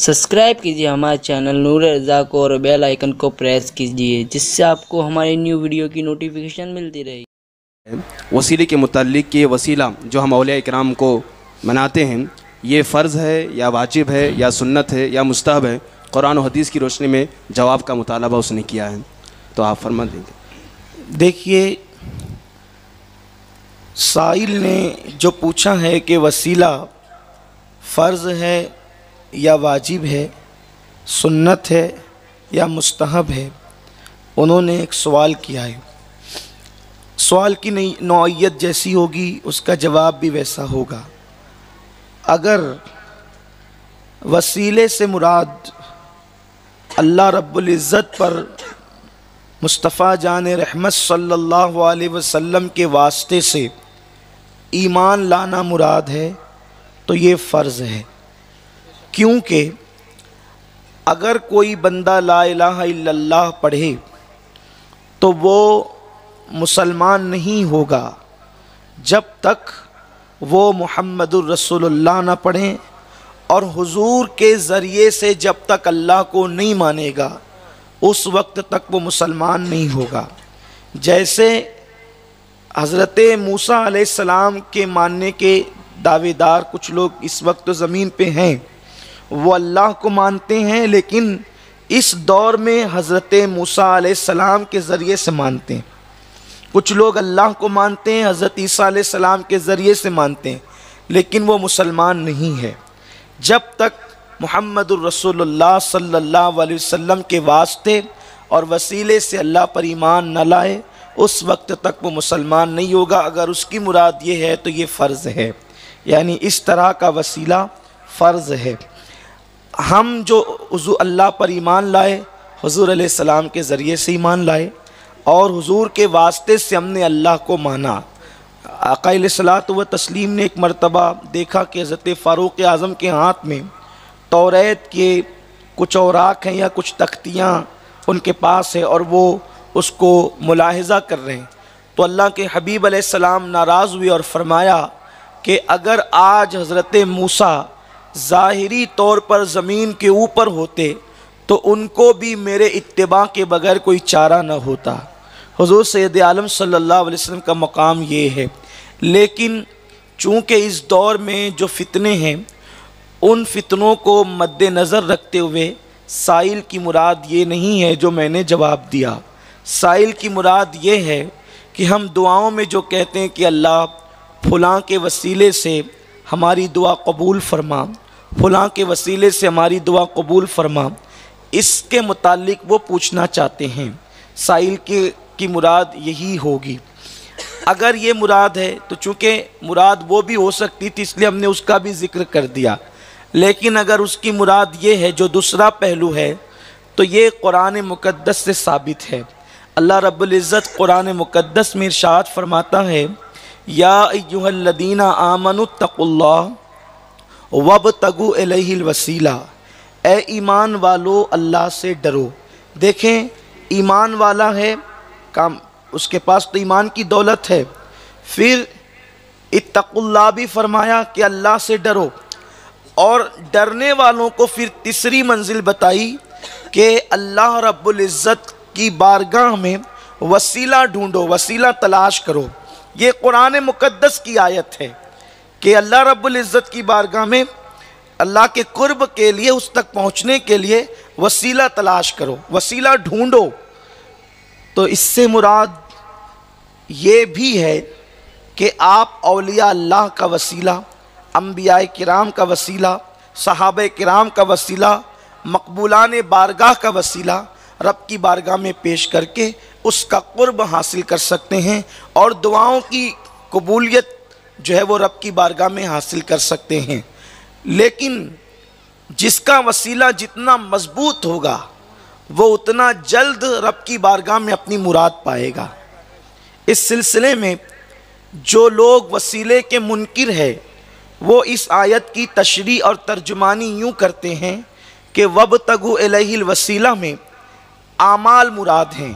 Subscribe کیجیے ہمارے channel نور رضا کو اور بیل آئیکن کو پریس کیجیے جس سے آپ کو ہماری نیو ویڈیو کی نوٹیفیکیشن ملتی رہے۔ وسیلے کے متعلق یہ وسیلہ جو ہم اولیاء اکرام کو مناتے ہیں یہ فرض ہے یا واجب ہے یا سنت ہے یا مستحب ہے، قرآن و حدیث کی روشنی میں جواب کا مطالبہ اس نے کیا ہے، تو آپ فرما دیں گے۔ دیکھیے، سائل نے جو پوچھا ہے کہ وسیلہ فرض ہے یا واجب ہے، سنت ہے یا مستحب ہے، انہوں نے ایک سوال کیا ہے۔ سوال کی نوعیت جیسی ہوگی اس کا جواب بھی ویسا ہوگا۔ اگر وسیلے سے مراد اللہ رب العزت پر مصطفیٰ جان رحمت صلی اللہ علیہ وسلم کے واسطے سے ایمان لانا مراد ہے تو یہ فرض ہے، کیونکہ اگر کوئی بندہ لا الہ الا اللہ پڑھے تو وہ مسلمان نہیں ہوگا جب تک وہ محمد الرسول اللہ نہ پڑھیں، اور حضور کے ذریعے سے جب تک اللہ کو نہیں مانے گا اس وقت تک وہ مسلمان نہیں ہوگا۔ جیسے حضرت موسیٰ علیہ السلام کے ماننے کے دعوے دار کچھ لوگ اس وقت زمین پہ ہیں، وہ اللہ کو مانتے ہیں لیکن اس دور میں حضرت موسیٰ علیہ السلام کے ذریعے سے مانتے ہیں۔ کچھ لوگ اللہ کو مانتے ہیں، حضرت عیسیٰ علیہ السلام کے ذریعے سے مانتے ہیں، لیکن وہ مسلمان نہیں ہے۔ جب تک محمد الرسول اللہ صلی اللہ علیہ وسلم کے واسطے اور وسیلے سے اللہ پر ایمان نہ لائے اس وقت تک وہ مسلمان نہیں ہوگا۔ اگر اس کی مراد یہ ہے تو یہ فرض ہے، یعنی اس طرح کا وسیلہ فرض ہے۔ ہم جو حضور اللہ پر ایمان لائے، حضور علیہ السلام کے ذریعے سے ایمان لائے اور حضور کے واسطے سے ہم نے اللہ کو مانا۔ آقا علیہ الصلوۃ والتسلیم نے ایک مرتبہ دیکھا کہ حضرت فاروق اعظم کے ہاتھ میں توریت کے کچھ اوراق ہیں یا کچھ تختیاں ان کے پاس ہے اور وہ اس کو ملاحظہ کر رہے ہیں، تو اللہ کے حبیب علیہ السلام ناراض ہوئے اور فرمایا کہ اگر آج حضرت موسیٰ ظاہری طور پر زمین کے اوپر ہوتے تو ان کو بھی میرے اتباع کے بغیر کوئی چارہ نہ ہوتا۔ حضور سید عالم صلی اللہ علیہ وسلم کا مقام یہ ہے، لیکن چونکہ اس دور میں جو فتنے ہیں ان فتنوں کو مد نظر رکھتے ہوئے سائل کی مراد یہ نہیں ہے جو میں نے جواب دیا۔ سائل کی مراد یہ ہے کہ ہم دعاؤں میں جو کہتے ہیں کہ اللہ فلاں کے وسیلے سے ہماری دعا قبول فرما، فلاں کے وسیلے سے ہماری دعا قبول فرما، اس کے متعلق وہ پوچھنا چاہتے ہیں۔ سائل کی مراد یہی ہوگی۔ اگر یہ مراد ہے تو چونکہ مراد وہ بھی ہو سکتی تھی اس لیے ہم نے اس کا بھی ذکر کر دیا، لیکن اگر اس کی مراد یہ ہے جو دوسرا پہلو ہے تو یہ قرآن مقدس سے ثابت ہے۔ اللہ رب العزت قرآن مقدس میں ارشاد فرماتا ہے، یا ایھا الذین آمنوا اتقوا اللہ وابتغوا الیہ الوسیلہ، اے ایمان والو اللہ سے ڈرو۔ دیکھیں، ایمان والا ہے کام، اس کے پاس تو ایمان کی دولت ہے، پھر اتقوا اللہ بھی فرمایا کہ اللہ سے ڈرو، اور ڈرنے والوں کو پھر تیسری منزل بتائی کہ اللہ رب العزت کی بارگاہ میں وسیلہ ڈھونڈو، وسیلہ تلاش کرو۔ یہ قرآن مقدس کی آیت ہے کہ اللہ رب العزت کی بارگاہ میں اللہ کے قرب کے لیے، اس تک پہنچنے کے لیے وسیلہ تلاش کرو، وسیلہ ڈھونڈو۔ تو اس سے مراد یہ بھی ہے کہ آپ اولیاء اللہ کا وسیلہ، انبیاء کرام کا وسیلہ، صحابہ کرام کا وسیلہ، مقبولان بارگاہ کا وسیلہ رب کی بارگاہ میں پیش کر کے اس کا قرب حاصل کر سکتے ہیں، اور دعاؤں کی قبولیت جو ہے وہ رب کی بارگاہ میں حاصل کر سکتے ہیں۔ لیکن جس کا وسیلہ جتنا مضبوط ہوگا وہ اتنا جلد رب کی بارگاہ میں اپنی مراد پائے گا۔ اس سلسلے میں جو لوگ وسیلے کے منکر ہے وہ اس آیت کی تشریح اور ترجمانی یوں کرتے ہیں کہ وابتغوا الیہ الوسیلہ میں اعمال مراد ہیں،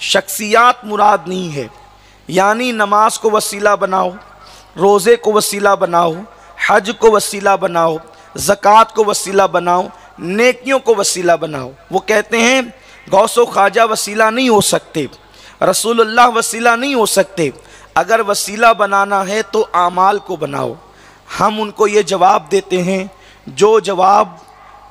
شخصیات مراد نہیں ہے۔ یعنی نماز کو وسیلہ بناؤ، روزے کو وسیلہ بناؤ، حج کو وسیلہ بناؤ، زکوٰۃ کو وسیلہ بناؤ، نیکیوں کو وسیلہ بناؤ۔ وہ کہتے ہیں غوث و خواجہ وسیلہ نہیں ہو سکتے، رسول اللہ وسیلہ نہیں ہو سکتے، اگر وسیلہ بنانا ہے تو اعمال کو بناؤ۔ ہم ان کو یہ جواب دیتے ہیں جو جواب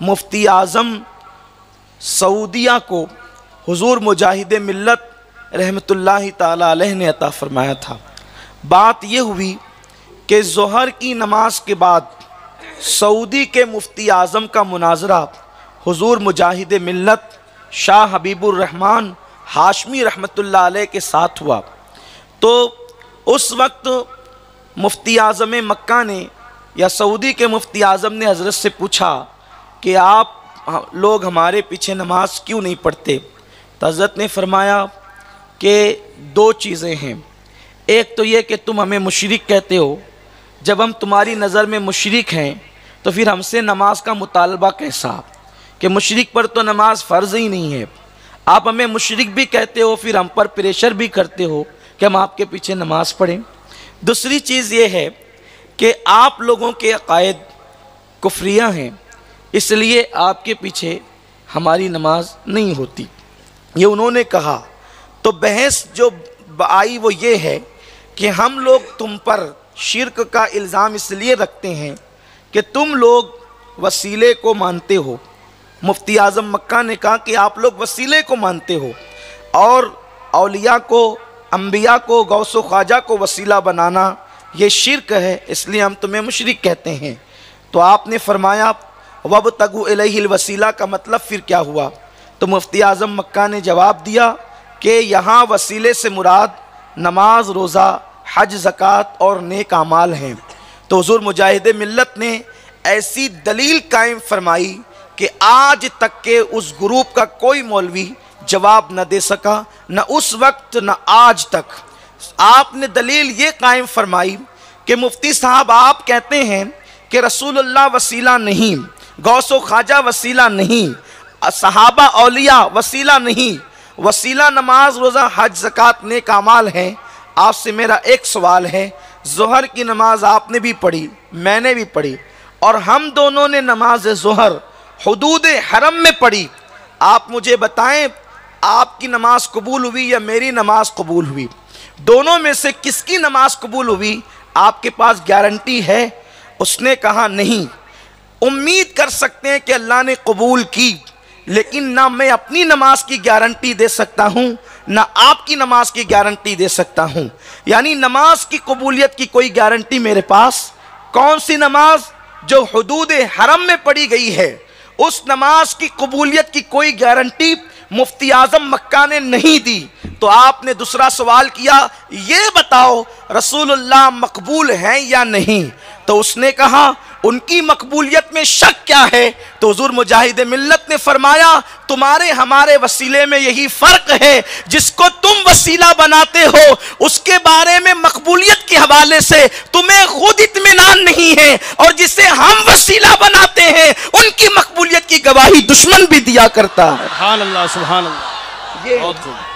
مفتی اعظم سعودیہ کو حضور مجاہد ملت رحمۃ اللہ تعالی علیہ نے عطا فرمایا تھا۔ بات یہ ہوئی کہ ظہر کی نماز کے بعد سعودی کے مفتی اعظم کا مناظرہ حضور مجاہد ملت شاہ حبیب الرحمن ہاشمی رحمۃ اللہ علیہ کے ساتھ ہوا۔ تو اس وقت مفتی اعظم مکہ نے یا سعودی کے مفتی اعظم نے حضرت سے پوچھا کہ آپ لوگ ہمارے پیچھے نماز کیوں نہیں پڑھتے؟ تو حضرت نے فرمایا کہ دو چیزیں ہیں، ایک تو یہ کہ تم ہمیں مشرک کہتے ہو، جب ہم تمہاری نظر میں مشرک ہیں تو پھر ہم سے نماز کا مطالبہ کیسا کہ مشرک پر تو نماز فرض ہی نہیں ہے، آپ ہمیں مشرک بھی کہتے ہو پھر ہم پر پریشر بھی کرتے ہو کہ ہم آپ کے پیچھے نماز پڑھیں۔ دوسری چیز یہ ہے کہ آپ لوگوں کے عقائد کفریہ ہیں، اس لیے آپ کے پیچھے ہماری نماز نہیں ہوتی، یہ انہوں نے کہا۔ تو بحث جو آئی وہ یہ ہے کہ ہم لوگ تم پر شرک کا الزام اس لیے رکھتے ہیں کہ تم لوگ وسیلے کو مانتے ہو۔ مفتی اعظم مکہ نے کہا کہ آپ لوگ وسیلے کو مانتے ہو اور اولیاء کو، انبیاء کو، غوث و خواجہ کو وسیلہ بنانا یہ شرک ہے، اس لیے ہم تمہیں مشرک کہتے ہیں۔ تو آپ نے فرمایا وَابْتَغُوا إِلَيْهِ الْوَسِيلَہ کا مطلب پھر کیا ہوا؟ تو مفتی اعظم مکہ نے جواب دیا کہ یہاں وسیلے سے مراد نماز، روزہ، حج، زکوٰۃ اور نیک اعمال ہیں۔ تو حضور مجاہد ملت نے ایسی دلیل قائم فرمائی کہ آج تک کے اس گروپ کا کوئی مولوی جواب نہ دے سکا، نہ اس وقت نہ آج تک۔ آپ نے دلیل یہ قائم فرمائی کہ مفتی صاحب آپ کہتے ہیں کہ رسول اللہ وسیلہ نہیں، غوث و خواجہ وسیلہ نہیں، صحابہ اولیاء وسیلہ نہیں، وسیلہ نماز، روزہ، حج، زکوٰۃ، نیک اعمال ہیں۔ آپ سے میرا ایک سوال ہے، ظہر کی نماز آپ نے بھی پڑھی، میں نے بھی پڑھی، اور ہم دونوں نے نماز ظہر حدود حرم میں پڑھی، آپ مجھے بتائیں آپ کی نماز قبول ہوئی یا میری نماز قبول ہوئی؟ دونوں میں سے کس کی نماز قبول ہوئی؟ آپ کے پاس گارنٹی ہے؟ اس نے کہا نہیں۔ امید کر سکتے ہیں کہ اللہ نے قبول کی، لیکن نہ میں اپنی نماز کی گارنٹی دے سکتا ہوں نہ آپ کی نماز کی گارنٹی دے سکتا ہوں۔ یعنی نماز کی قبولیت کی کوئی گارنٹی میرے پاس، کون سی نماز؟ جو حدود حرم میں پڑھی گئی ہے، اس نماز کی قبولیت کی کوئی گارنٹی مفتی اعظم مکہ نے نہیں دی۔ تو آپ نے دوسرا سوال کیا یہ بتاؤ رسول اللہ مقبول ہیں یا نہیں؟ تو اس نے کہا ان کی مقبولیت میں شک کیا ہے؟ تو حضور مجاہد ملت نے فرمایا تمہارے ہمارے وسیلے میں یہی فرق ہے، جس کو تم وسیلہ بناتے ہو اس کے بارے میں مقبولیت کے حوالے سے تمہیں خود اطمینان نہیں ہے، اور جسے ہم وسیلہ بناتے ہیں ان کی مقبولیت کی گواہی دشمن بھی دیا کرتا ہے۔ سبحان اللہ، سبحان اللہ، بہت خوب۔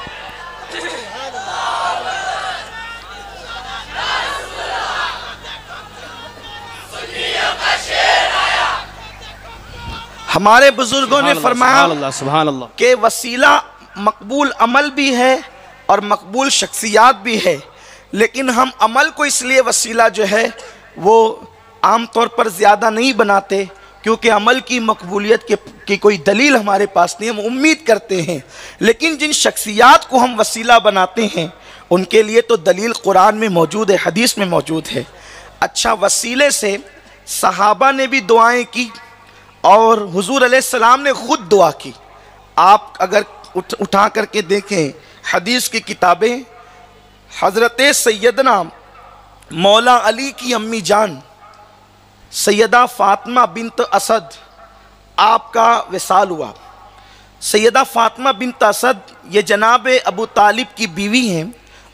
ہمارے بزرگوں نے فرمایا سبحان اللہ کہ وسیلہ مقبول عمل بھی ہے اور مقبول شخصیات بھی ہے، لیکن ہم عمل کو اس لیے وسیلہ جو ہے وہ عام طور پر زیادہ نہیں بناتے کیونکہ عمل کی مقبولیت کی کوئی دلیل ہمارے پاس نہیں، ہم امید کرتے ہیں۔ لیکن جن شخصیات کو ہم وسیلہ بناتے ہیں ان کے لیے تو دلیل قرآن میں موجود ہے، حدیث میں موجود ہے۔ اچھا، وسیلے سے صحابہ نے بھی دعائیں کی اور حضور علیہ السلام نے خود دعا کی۔ آپ اگر اٹھا کر کے دیکھیں حدیث کی کتابیں، حضرت سیدنا مولا علی کی امی جان سیدہ فاطمہ بنت اسد، آپ کا وصال ہوا۔ سیدہ فاطمہ بنت اسد یہ جناب ابو طالب کی بیوی ہیں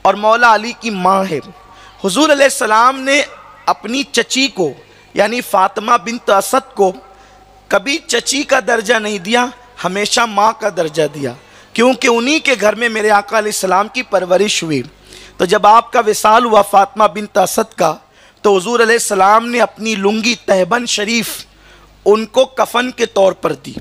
اور مولا علی کی ماں ہے۔ حضور علیہ السلام نے اپنی چچی کو یعنی فاطمہ بنت اسد کو کبھی چچی کا درجہ نہیں دیا، ہمیشہ ماں کا درجہ دیا، کیونکہ انہی کے گھر میں میرے آقا علیہ السلام کی پرورش ہوئی۔ تو جب آپ کا وصال ہوا فاطمہ بنت اسد کا، تو حضور علیہ السلام نے اپنی لنگی تہبند شریف ان کو کفن کے طور پر دی۔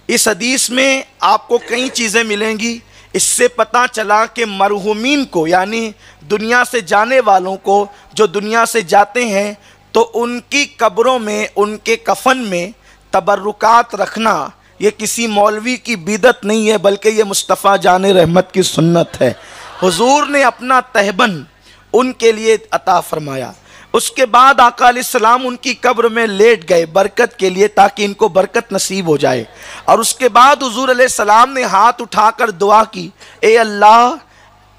اس حدیث میں آپ کو کئی چیزیں ملیں گی۔ اس سے پتہ چلا کہ مرحومین کو یعنی دنیا سے جانے والوں کو جو دنیا سے جاتے ہیں تو ان کی قبروں میں ان کے کفن میں تبرکات رکھنا یہ کسی مولوی کی بدعت نہیں ہے، بلکہ یہ مصطفیٰ جان رحمت کی سنت ہے۔ حضور نے اپنا تہبند ان کے لیے عطا فرمایا۔ اس کے بعد آقا علیہ السلام ان کی قبر میں لیٹ گئے برکت کے لیے تاکہ ان کو برکت نصیب ہو جائے، اور اس کے بعد حضور علیہ السلام نے ہاتھ اٹھا کر دعا کی، اے اللہ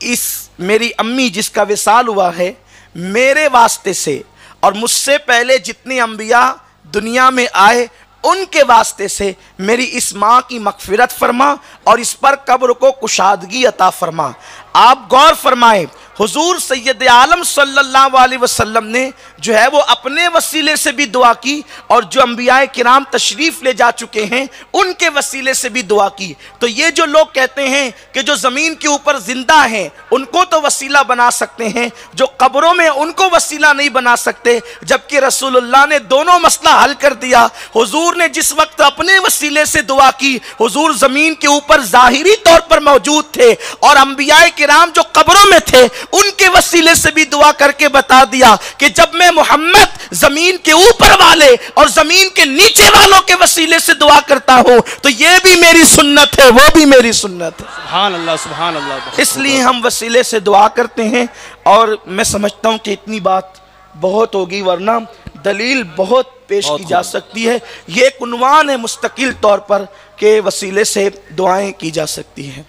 اس میری امی جس کا وصال ہوا ہے میرے واسطے سے اور مجھ سے پہلے جتنے انبیاء دنیا میں آئے ان کے واسطے سے میری اس ماں کی مغفرت فرما اور اس پر قبر کو کشادگی عطا فرما۔ آپ غور فرمائیں، حضور سید عالم صلی اللہ علیہ وسلم نے جو ہے وہ اپنے وسیلے سے بھی دعا کی اور جو انبیاء کرام تشریف لے جا چکے ہیں ان کے وسیلے سے بھی دعا کی۔ تو یہ جو لوگ کہتے ہیں کہ جو زمین کے اوپر زندہ ہیں ان کو تو وسیلہ بنا سکتے ہیں، جو قبروں میں ان کو وسیلہ نہیں بنا سکتے، جبکہ رسول اللہ نے دونوں مسئلہ حل کر دیا۔ حضور نے جس وقت اپنے وسیلے سے دعا کی، حضور زمین کے اوپر ظاہری طور پر موجود تھے، اور انبیاء کرام جو قبروں میں تھے ان کے وسیلے سے بھی دعا کر کے بتا دیا کہ جب میں محمد زمین کے اوپر والے اور زمین کے نیچے والوں کے وسیلے سے دعا کرتا ہوں تو یہ بھی میری سنت ہے، وہ بھی میری سنت ہے۔ سبحان اللہ سبحان اللہ۔ اس لیے ہم وسیلے سے دعا کرتے ہیں، اور میں سمجھتا ہوں کہ اتنی بات بہت ہوگی، ورنہ دلیل بہت پیش کی جا سکتی ہے۔ یہ ایک عنوان ہے مستقل طور پر کہ وسیلے سے دعائیں کی جا سکتی ہیں۔